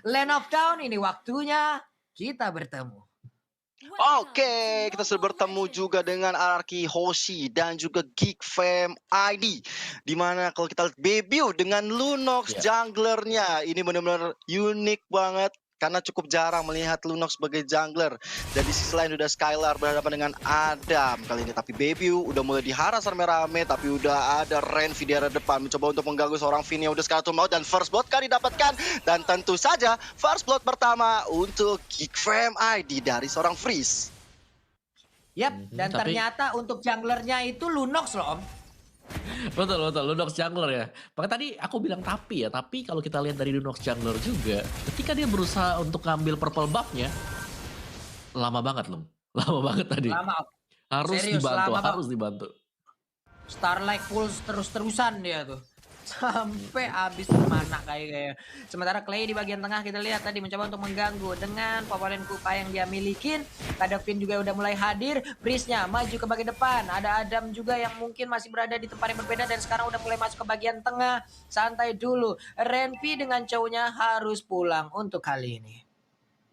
Land of Dawn ini waktunya kita bertemu. Oke, kita sudah bertemu juga dengan Araki Hoshi dan juga Geek Fam ID. Dimana kalau kita lihat debut dengan Lunox junglernya, ini benar-benar unik banget. Karena cukup jarang melihat Lunox sebagai jungler. Dan di sisi lain udah Skylar berhadapan dengan Adam kali ini. Tapi Baby udah mulai diharas rame-rame. Tapi udah ada Renvi di arah depan. Mencoba untuk mengganggu seorang Vini yang udah Skeleton Maut. Dan first blood kan didapatkan. Dan tentu saja first blood pertama untuk Geek Fam ID dari seorang Freeze. Yap, dan ternyata untuk junglernya itu Lunox loh Om. Betul, Lunox jungler ya. Makanya tadi aku bilang tapi kalau kita lihat dari Lunox jungler juga, ketika dia berusaha untuk ngambil purple buff-nya, lama banget loh. Lama banget tadi. Lama. Harus Serius, dibantu. Starlight Pulse terus-terusan dia tuh. Sampai habis mana kayak. Sementara Clay di bagian tengah kita lihat tadi mencoba untuk mengganggu dengan populen Kupa yang dia milikin. Kadavin juga udah mulai hadir. Breeze-nya maju ke bagian depan. Ada Adam juga yang mungkin masih berada di tempat yang berbeda dan sekarang udah mulai masuk ke bagian tengah. Santai dulu. Renvi dengan cowoknya harus pulang untuk kali ini.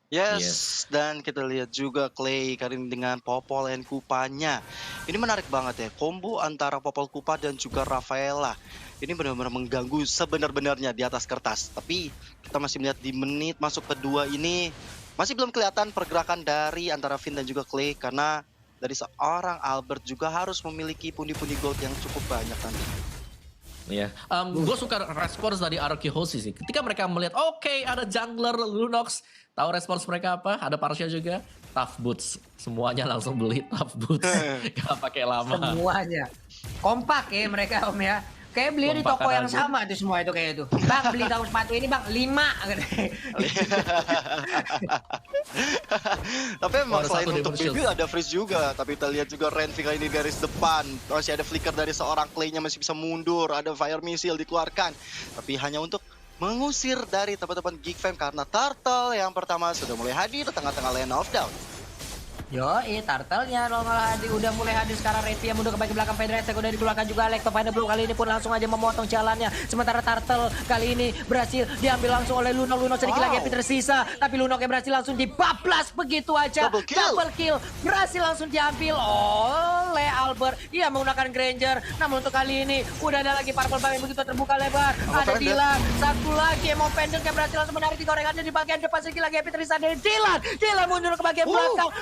Yes, dan kita lihat juga Clay kali ini dengan Popol dan Kupanya. Ini menarik banget ya, combo antara Popol Kupa dan juga Rafaela. Ini benar-benar mengganggu sebenar-benarnya di atas kertas. Tapi kita masih melihat di menit masuk kedua ini masih belum kelihatan pergerakan dari antara Finn dan juga Clay. Karena dari seorang Albert juga harus memiliki pundi-pundi gold yang cukup banyak nanti. Iya, gue suka respons dari Araki Hoshi sih. Ketika mereka melihat, oke, ada jungler Lunox, tahu respons mereka apa? Ada Parsha juga, Tough Boots, semuanya langsung beli Tough Boots, gak pakai lama. Semuanya kompak ya mereka Om ya. Kayak beli di toko yang sama tuh semua itu kayak itu. Bang beli tahu sepatu ini bang 5. Tapi memang selain untuk Baby ada Freeze juga. Tapi kita lihat juga Renvi kali ini garis depan. Masih ada flicker dari seorang Clay-nya masih bisa mundur. Ada Fire Missile dikeluarkan. Tapi hanya untuk mengusir dari teman-teman Geek Fam karena Turtle yang pertama sudah mulai hadir di tengah-tengah Land of Dawn. Turtle-nya udah mulai hadir sekarang. Renvi yang mundur ke bagian belakang. Federer udah dikeluarkan juga. Alex Final Blue kali ini pun langsung aja memotong jalannya. Sementara Turtle kali ini berhasil diambil langsung oleh Lunox. Sedikit lagi yang tersisa. Tapi Lunox yang berhasil langsung dibablas begitu aja. Double kill. Berhasil langsung diambil oleh Albert. Ia menggunakan Granger. Namun untuk kali ini udah ada lagi purple bar yang begitu terbuka lebar. Ada Dylan. Satu lagi Emo Pendant yang berhasil langsung menarik di gorengannya di bagian depan. Sedikit lagi yang tersisa dari Dylan. Dylan mundur ke bagian belakang.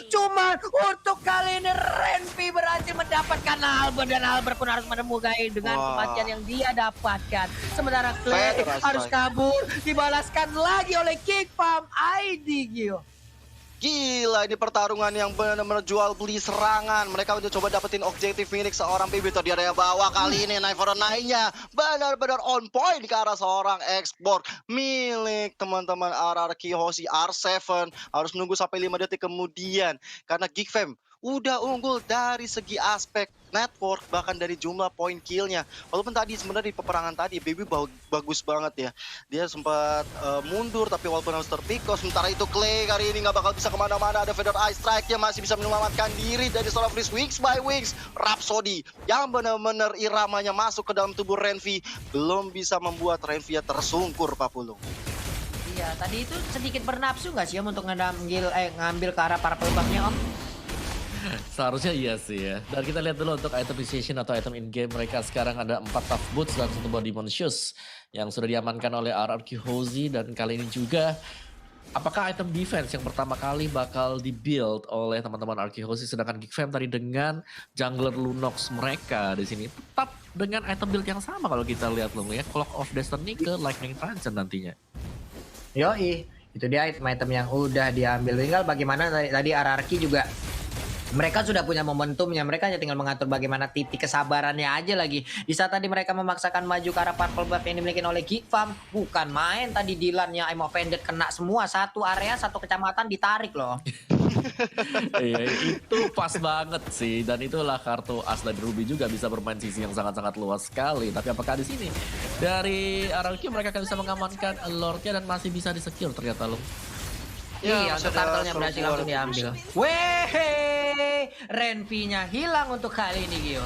Cuman untuk kali ini Renvi berhasil mendapatkan Albert dan Albert pun harus menemukan dengan kematian yang dia dapatkan. Sementara Clay harus kabur, dibalaskan lagi oleh Geek Fam ID Gio. Gila, ini pertarungan yang benar-benar jual beli serangan. Mereka udah coba dapetin objektif milik seorang Baby di area bawah. Kali ini Knife for Nine-nya benar-benar on point ke arah seorang export milik teman-teman RRQ Hoshi R7. Harus menunggu sampai 5 detik kemudian. Karena Geek Fam udah unggul dari segi aspek network, bahkan dari jumlah point killnya. Walaupun tadi sebenarnya di peperangan tadi Baby bagus banget ya. Dia sempat mundur tapi walaupun harus terpikau. Sementara itu Clay kali ini nggak bakal bisa kemana-mana. Ada Feather Eye Strike-nya masih bisa menyelamatkan diri dari seorang Freeze. Wings by Wings. Rhapsody yang benar-benar iramanya masuk ke dalam tubuh Renvi belum bisa membuat Renvi tersungkur, Pak Pulung. Iya, tadi itu sedikit bernafsu nggak sih Om untuk ngambil ke arah para pelebaknya Om? Seharusnya iya sih ya. Dan kita lihat dulu untuk item appreciation atau item in-game mereka sekarang ada 4 Tough Boots dan 1 buah Demon Shoes yang sudah diamankan oleh RRQ Hoshi. Dan kali ini juga apakah item defense yang pertama kali bakal di-build oleh teman-teman RRQ Hoshi, sedangkan Geek Fam tadi dengan jungler Lunox mereka di sini tetap dengan item build yang sama kalau kita lihat loh ya, Clock of Destiny ke Lightning Transcend nantinya. Yoi, itu dia item-item yang udah diambil. Tinggal bagaimana tadi RRQ juga mereka sudah punya momentumnya, mereka hanya tinggal mengatur bagaimana titik kesabarannya aja lagi. Di saat tadi mereka memaksakan maju ke arah purple buff yang dimiliki oleh Geek Fam, bukan main tadi Dylan-nya Emo Offended kena semua, satu area, satu kecamatan ditarik loh. Iya, itu pas banget sih, dan itulah kartu as dari Ruby juga bisa bermain sisi yang sangat-sangat luas sekali. Tapi apakah di sini dari RRQ mereka akan bisa mengamankan Lord-nya dan masih bisa di-secure ternyata loh. Iya, untuk turtle-nya berhasil langsung diambil. Weh, Renvi-nya hilang untuk kali ini, Gio.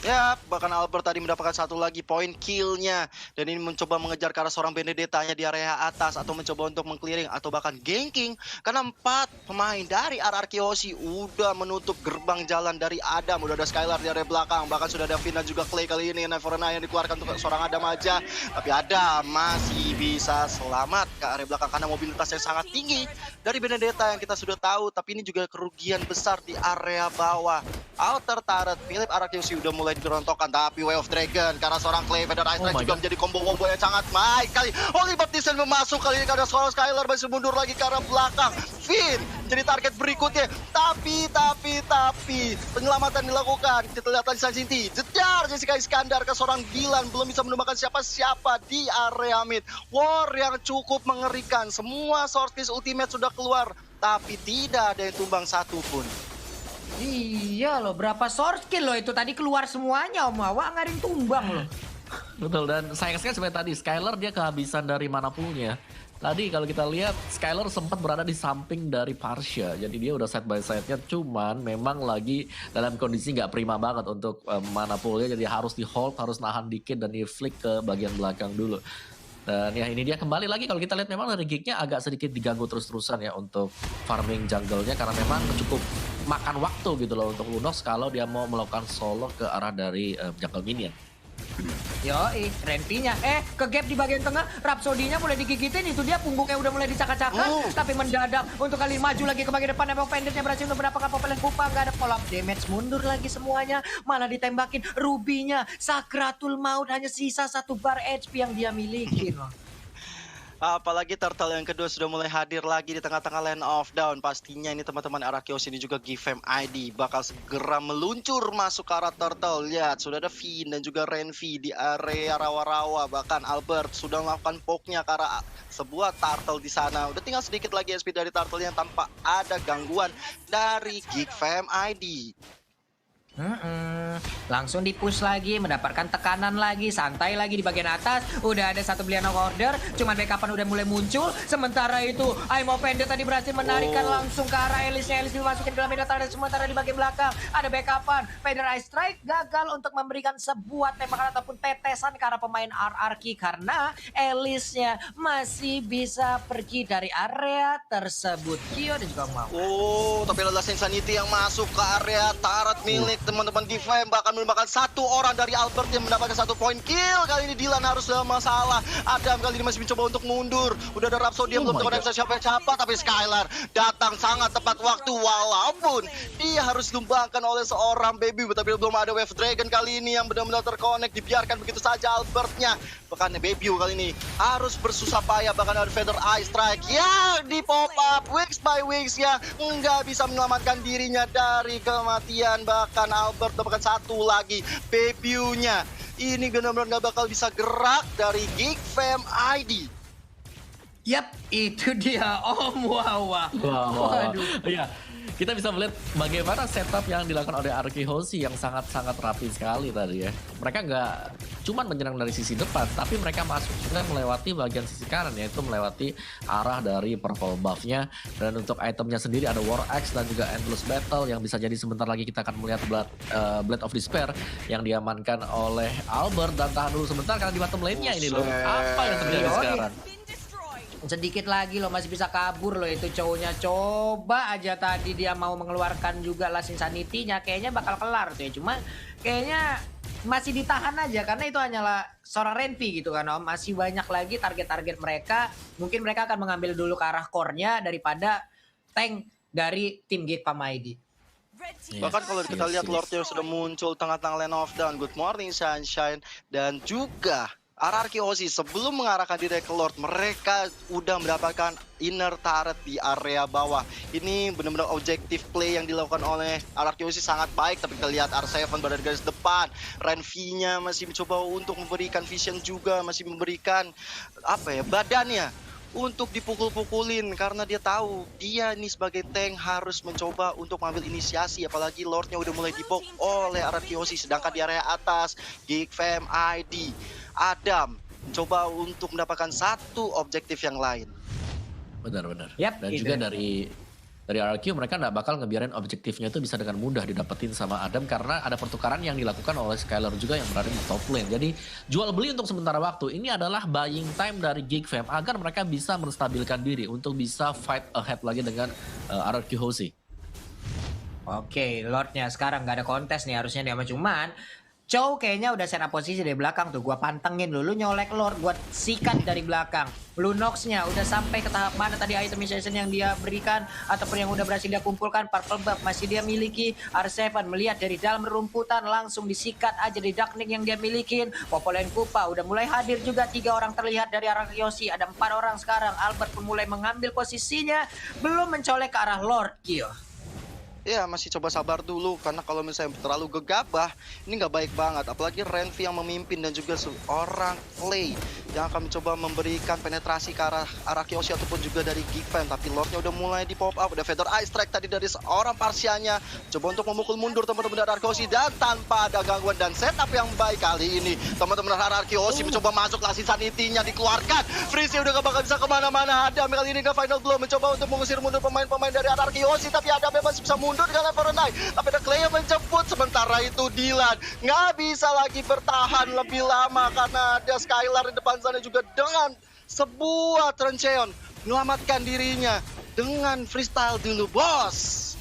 Ya, bahkan Albert tadi mendapatkan satu lagi poin killnya. Dan ini mencoba mengejar ke arah seorang Benedetta-nya di area atas. Atau mencoba untuk mengclearing atau bahkan ganking. Karena 4 pemain dari RRQ Aussie udah menutup gerbang jalan dari Adam. Udah ada Skylar di area belakang. Bahkan sudah ada Finn dan juga Clay kali ini. Neverna yang dikeluarkan untuk seorang Adam aja. Tapi Adam masih bisa selamat ke area belakang. Karena mobilitas yang sangat tinggi dari Benedetta yang kita sudah tahu. Tapi ini juga kerugian besar di area bawah. Outer turret, Philip RRQ udah mulai dirontokkan, tapi Way of Dragon karena seorang Clay Feather Ice Strike juga menjadi combo-combo yang sangat baik kali. Holy Baptisten memasuk kali ini karena seorang Skylar masih mundur lagi ke arah belakang. Finn jadi target berikutnya, tapi penyelamatan dilakukan. Kita lihat lagi Sinti, jejar Jessica Iskandar ke seorang Dylan, belum bisa menemukan siapa-siapa di area mid. War yang cukup mengerikan, semua Swordfish Ultimate sudah keluar, tapi tidak ada yang tumbang satupun. Iya loh, berapa source kill loh itu tadi keluar semuanya Om Awa, nggak ada yang tumbang loh. Betul, dan sayang sekali sebenarnya tadi Skylar dia kehabisan dari mana poolnya. Tadi kalau kita lihat Skylar sempat berada di samping dari Parsha, jadi dia udah side by side-nya, cuman memang lagi dalam kondisi nggak prima banget untuk mana poolnya, jadi harus di hold, harus nahan dikit dan di flick ke bagian belakang dulu. Dan ya ini dia kembali lagi kalau kita lihat memang dari gignya agak sedikit diganggu terus-terusan ya untuk farming jungle-nya karena memang cukup makan waktu gitu loh untuk Lunox kalau dia mau melakukan solo ke arah dari jungle minion. Yoi, Renfinya. Ke gap di bagian tengah, Rhapsody-nya mulai digigitin, itu dia punggungnya udah mulai dicakar-cakar. Tapi mendadak untuk kali maju lagi ke bagian depan, emang pendetnya berhasil untuk mendapatkan Popelen Pupa. Nggak ada follow up damage, mundur lagi semuanya. Malah ditembakin Ruby-nya, Sakratul Maut, hanya sisa 1 bar HP yang dia miliki loh. Apalagi Turtle yang kedua sudah mulai hadir lagi di tengah-tengah lane of down. Pastinya ini teman-teman Arakios ini juga Gfam ID bakal segera meluncur masuk ke arah Turtle. Lihat, sudah ada Finn dan juga Renvi di area rawa-rawa. Bahkan Albert sudah melakukan poke-nya ke arah sebuah Turtle di sana. Udah tinggal sedikit lagi SP dari Turtle yang tanpa ada gangguan dari Gfam ID. Langsung di-push lagi, mendapatkan tekanan lagi, santai lagi di bagian atas. Udah ada satu belian order, cuman backupan udah mulai muncul. Sementara itu, Aimo Pendet tadi berhasil menarikan langsung ke arah Elisnya. Elis dimasukin dalam medan target, sementara di bagian belakang ada backupan. Feather Ice Strike gagal untuk memberikan sebuah tembakan ataupun tetesan ke arah pemain RRQ karena Elisnya masih bisa pergi dari area tersebut. Kyo dan juga mau. Tapi adalah Insanity yang masuk ke area turret milik teman-teman Gfam, bahkan merupakan 1 orang dari Albert yang mendapatkan 1 poin kill. Kali ini Dylan harus dalam masalah. Adam kali ini masih mencoba untuk mundur. Udah ada Rhapsody yang belum terkoneksi siapa-siapa, tapi Skylar datang sangat tepat waktu walaupun dia harus ditumbangkan oleh seorang baby. Tapi belum ada Wave Dragon kali ini yang benar-benar terkonek, dibiarkan begitu saja Albertnya. Bahkan baby kali ini harus bersusah payah, bahkan ada Feather Ice Strike yang di pop up weeks by weeks ya, nggak bisa menyelamatkan dirinya dari kematian. Bahkan Albert dapatkan 1 lagi debutnya. Ini benar-benar nggak bakal bisa gerak dari Gfam ID. Yap, itu dia Om Wawa. Waduh. Iya, kita bisa melihat bagaimana setup yang dilakukan oleh Arki Hoshi yang sangat-sangat rapi sekali tadi ya. Mereka nggak cuman menyerang dari sisi depan, tapi mereka masuk juga melewati bagian sisi kanan, yaitu melewati arah dari purple buff-nya. Dan untuk itemnya sendiri ada War Axe dan juga Endless Battle yang bisa jadi sebentar lagi kita akan melihat Blade of Despair yang diamankan oleh Albert. Dan tahan dulu sebentar karena di bottom lane-nya ini loh. Apa yang terjadi sekarang? Sedikit lagi loh, masih bisa kabur loh itu cowoknya. Coba aja tadi dia mau mengeluarkan juga Last Insanity-nya, kayaknya bakal kelar tuh ya. Cuma kayaknya masih ditahan aja karena itu hanyalah seorang Renvi gitu kan Om. Masih banyak lagi target-target mereka. Mungkin mereka akan mengambil dulu ke arah core-nya daripada tank dari tim Gfam ID. Bahkan kalau kita lihat Lordnya sudah muncul tengah-tengah lane of down. Good morning Sunshine. Dan juga RRQ Aussie sebelum mengarahkan diri ke Lord, mereka udah mendapatkan inner turret di area bawah. Ini benar-benar objektif play yang dilakukan oleh RRQ Aussie sangat baik. Tapi kita lihat R7 berada di garis depan. Renvi-nya masih mencoba untuk memberikan vision juga, masih memberikan badannya untuk dipukul-pukulin karena dia tahu dia ini sebagai tank harus mencoba untuk mengambil inisiasi, apalagi Lordnya udah mulai dipoke oleh RRQ Aussie. Sedangkan di area atas Gfam ID Adam mencoba untuk mendapatkan 1 objektif yang lain. Benar-benar. Yap, dan gitu. juga dari dari RRQ mereka nggak bakal ngebiarin objektifnya itu bisa dengan mudah didapetin sama Adam karena ada pertukaran yang dilakukan oleh Skylar juga yang berada di top lane. Jadi jual beli untuk sementara waktu ini adalah buying time dari Geek Fam agar mereka bisa menstabilkan diri untuk bisa fight ahead lagi dengan RRQ Hozi. Oke, Lordnya sekarang nggak ada kontes nih harusnya nih, cuman Chow kayaknya udah set up posisi dari belakang tuh. Gua pantengin dulu nyolek Lord, gua sikat dari belakang. Lunox-nya udah sampai ke tahap mana tadi itemization yang dia berikan ataupun yang udah berhasil dia kumpulkan. Purple buff masih dia miliki. R7 melihat dari dalam rumputan langsung disikat aja di Darknik yang dia milikin. Popolen Kupa udah mulai hadir juga, 3 orang terlihat dari arah Yoshi. Ada 4 orang sekarang. Albert pun mulai mengambil posisinya, belum mencolek ke arah Lord Kyo. Ya masih coba sabar dulu karena kalau misalnya terlalu gegabah ini nggak baik banget, apalagi Renvi yang memimpin dan juga seorang Clay yang akan mencoba memberikan penetrasi ke arah Kyoshi ataupun juga dari Geek Fam. Tapi Lordnya udah mulai di pop up, udah Feather Ice Strike tadi dari seorang Parsianya, coba untuk memukul mundur teman-teman dari Kyoshi dan tanpa ada gangguan dan setup yang baik kali ini teman-teman dari Kyoshi mencoba masuk lasin sanitinya dikeluarkan. Freeze udah gak bakal bisa kemana-mana. Adam kali ini ke final blow mencoba untuk mengusir mundur pemain-pemain dari Kyoshi, tapi Adam masih bisa mundur dengan Level 9, tapi ada Clay yang menjemput. Sementara itu Dylan nggak bisa lagi bertahan lebih lama karena ada Skylar di depan sana juga dengan sebuah Trencheon menyelamatkan dirinya dengan freestyle dulu bos.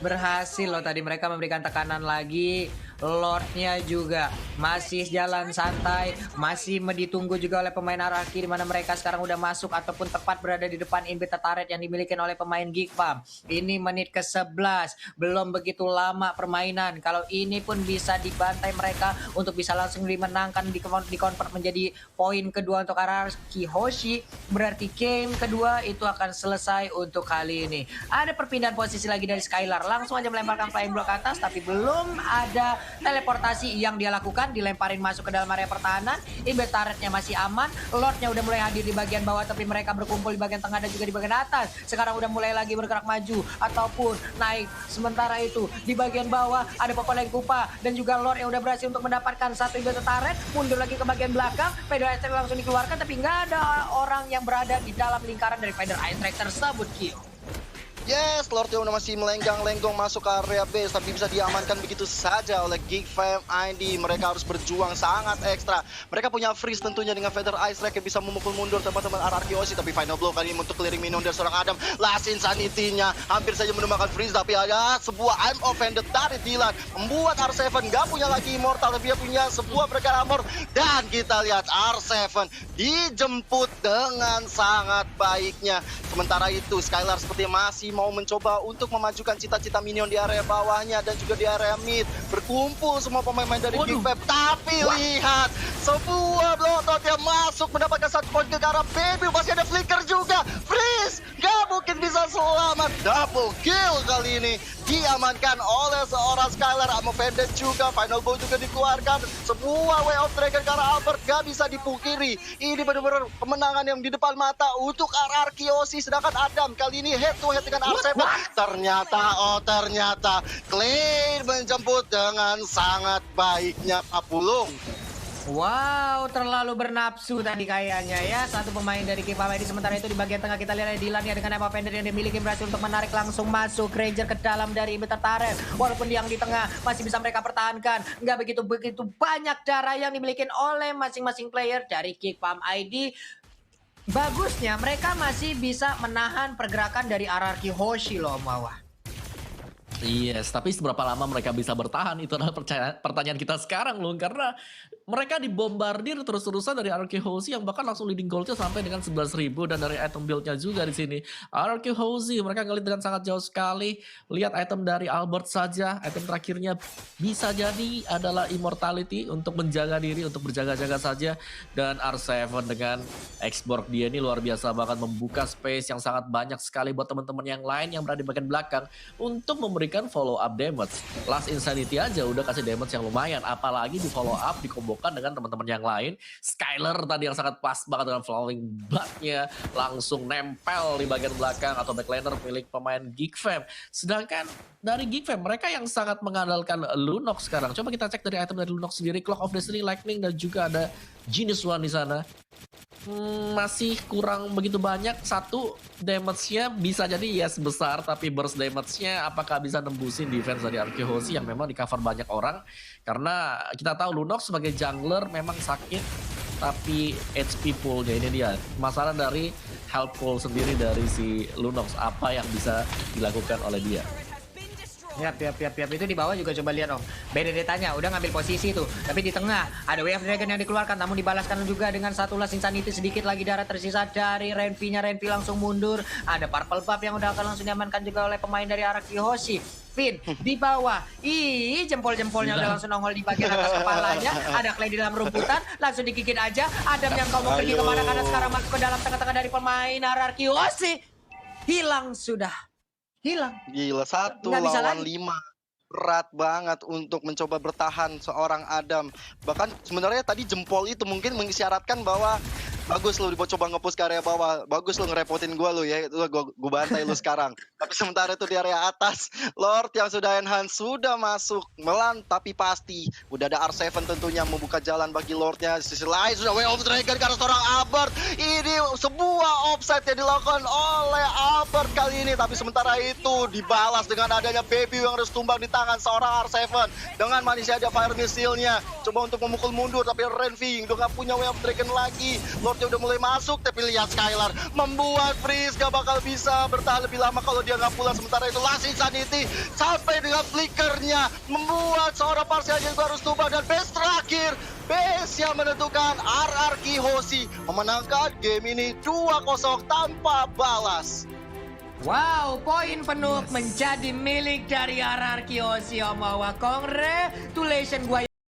Berhasil loh tadi mereka memberikan tekanan lagi. Lordnya juga masih jalan santai, masih ditunggu juga oleh pemain RRQ di mana mereka sekarang udah masuk ataupun tepat berada di depan inhibitor turret yang dimiliki oleh pemain Geek Fam. Ini menit ke-11, belum begitu lama permainan. Kalau ini pun bisa dibantai mereka untuk bisa langsung dimenangkan, di-convert menjadi poin kedua untuk RRQ Hoshi. Berarti game kedua itu akan selesai untuk kali ini. Ada perpindahan posisi lagi dari Skylar, langsung aja melemparkan flying block ke atas, tapi belum ada teleportasi yang dia lakukan, dilemparin masuk ke dalam area pertahanan. Inhibitor turretnya masih aman, Lordnya udah mulai hadir di bagian bawah, tapi mereka berkumpul di bagian tengah dan juga di bagian atas. Sekarang udah mulai lagi bergerak maju ataupun naik. Sementara itu di bagian bawah ada Popolen Kupa dan juga Lord yang udah berhasil untuk mendapatkan satu inhibitor turret. Mundur lagi ke bagian belakang, Feather Ice Strike langsung dikeluarkan, tapi nggak ada orang yang berada di dalam lingkaran dari Feather Ice Strike tersebut, Kyo. Yes, Lordnya udah masih melenggang-lenggong masuk ke area base, tapi bisa diamankan begitu saja oleh Geek Fam ID. Mereka harus berjuang sangat ekstra. Mereka punya freeze tentunya dengan Feather Ice Strike yang bisa memukul mundur teman-teman RRQ Hoshi, tapi final blow kali ini untuk clearing minion dari seorang Adam. Last Insanity-nya hampir saja menumbangkan freeze, tapi ada sebuah I'm offended dari Dylan membuat R7 gak punya lagi immortal, tapi dia punya sebuah berkar armor. Dan kita lihat R7 dijemput dengan sangat baiknya. Sementara itu Skylar seperti masih mau mencoba untuk memajukan cita-cita minion di area bawahnya dan juga di area mid. Berkumpul semua pemain-pemain dari Geek Fam, tapi lihat sebuah bloodshot yang masuk mendapatkan satu poin ke arah baby. Masih ada flicker juga, freeze gak mungkin bisa selamat. Double kill kali ini diamankan oleh seorang Skylar. Amo Vended juga, final bow juga dikeluarkan. Sebuah way of dragon ke arah Albert gak bisa dipungkiri. Ini benar-benar kemenangan yang di depan mata untuk RRQ Hoshi. Sedangkan Adam kali ini head to head dengan R7. Ternyata Clay menjemput dengan sangat baiknya Papulung. Wow, terlalu bernafsu tadi kayaknya ya satu pemain dari Geek Fam ID. Sementara itu di bagian tengah kita lihat Dylan ya dengan Emma Fender yang dimiliki berhasil untuk menarik langsung masuk Ranger ke dalam dari inhibitor turret. Walaupun yang di tengah masih bisa mereka pertahankan, nggak begitu banyak darah yang dimiliki oleh masing-masing player dari Geek Fam ID. Bagusnya mereka masih bisa menahan pergerakan dari RRQ Hoshi loh, Mawah. Yes, tapi seberapa lama mereka bisa bertahan itu adalah pertanyaan kita sekarang loh, karena mereka dibombardir terus-terusan dari RRQ Hoshi yang bahkan langsung leading goldnya sampai dengan 11.000 dan dari item buildnya juga di sini. RRQ Hoshi mereka ngelit dengan sangat jauh sekali. Lihat item dari Albert saja, item terakhirnya bisa jadi adalah immortality untuk menjaga diri, untuk berjaga-jaga saja. Dan R7 dengan X-Borg dia ini luar biasa banget, membuka space yang sangat banyak sekali buat teman-teman yang lain yang berada di bagian belakang untuk memberikan follow up damage. Last Insanity aja udah kasih damage yang lumayan, apalagi di follow up dikombokan dengan teman-teman yang lain. Skylar tadi yang sangat pas banget dengan flowing blood-nya langsung nempel di bagian belakang atau backliner milik pemain Geek Fam. Sedangkan dari Geek Fam mereka yang sangat mengandalkan Lunox sekarang. Coba kita cek dari item dari Lunox sendiri, Clock of Destiny, Lightning dan juga ada Genius One di sana. Masih kurang begitu banyak. Satu, damage-nya bisa jadi yes besar, tapi burst damage-nya apakah bisa nembusin defense dari Arkehozi yang memang di cover banyak orang. Karena kita tahu Lunox sebagai jungler memang sakit, tapi HP pool-nya ini dia. Masalah dari health pool sendiri dari si Lunox, apa yang bisa dilakukan oleh dia. Yap. Itu di bawah juga coba lihat Om. Benedetta-nya udah ngambil posisi tuh. Tapi di tengah ada Way of Dragon yang dikeluarkan. Namun dibalaskan juga dengan satu last insanity. Sedikit lagi darah tersisa dari Renvi-nya. Renvi langsung mundur. Ada Purple Buff yang udah akan langsung diamankan juga oleh pemain dari Arkehozi. Finn di bawah. Jempol-jempolnya udah langsung nongol di bagian atas kepalanya. Ada Clay di dalam rumputan. Langsung digigit aja. Adam yang kau mau pergi kemana karena sekarang masuk ke dalam tengah-tengah dari pemain Arkehozi. Hilang sudah. Hilang. Gila, 1 lawan 5. Berat banget untuk mencoba bertahan seorang Adam. Bahkan sebenarnya tadi jempol itu mungkin mengisyaratkan bahwa bagus lu coba nge-push ke area bawah. Bagus lu ngerepotin gua lu ya. Gua bantai lu sekarang. Tapi sementara itu di area atas, Lord yang sudah enhance sudah masuk melan, tapi pasti udah ada R7 tentunya membuka jalan bagi Lordnya. Di sisi lain sudah Way of Dragon karena seorang Albert. Ini sebuah offside yang dilakukan oleh Albert kali ini. Tapi sementara itu dibalas dengan adanya Baby yang harus tumbang di tangan seorang R7. Dengan manisnya ada Fire Missile-nya. Coba untuk memukul mundur, tapi Renvi udah gak punya Way of Dragon lagi. Lordnya udah mulai masuk, tapi lihat Skylar membuat Freeze gak bakal bisa bertahan lebih lama kalau dia gak pulang. Sementara itu Last Insanity sampai dengan flickernya membuat seorang Parsial yang harus tumbang. Dan base terakhir, base yang menentukan Arkehozi memenangkan game ini 2-0 tanpa balas. Wow, poin penuh menjadi milik dari Arkehozi Omawa. Congratulations gua.